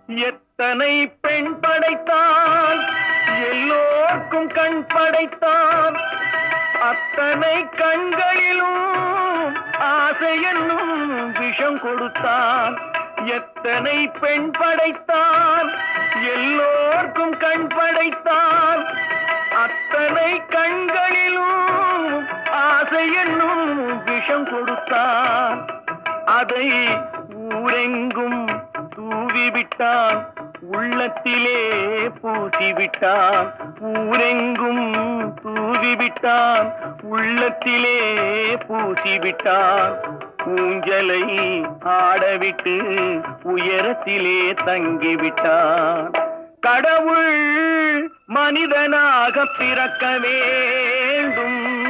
எத்தனை பெண் படைத்தான், எல்லோர்க்கும் கண் படைத்தான். அத்தனை கண்களிலும் ஆசை என்னும் விஷம் கொடுத்தான். எத்தனை பெண் படைத்தான், எல்லோர்க்கும் கண் படைத்தான். அத்தனை கண்களிலும் ஆசை என்னும் விஷம் கொடுத்தான். அதை ஊரெங்கும் தூவிவிட்டான், உள்ளத்திலே பூசிவிட்டான். ஊரெங்கும் தூவிவிட்டான், உள்ளத்திலே பூசிவிட்டான். ஊஞ்சலை ஆடவிட்டு உயரத்திலே தங்கிவிட்டான். கடவுள் மனிதனாக பிறக்க வேண்டும்.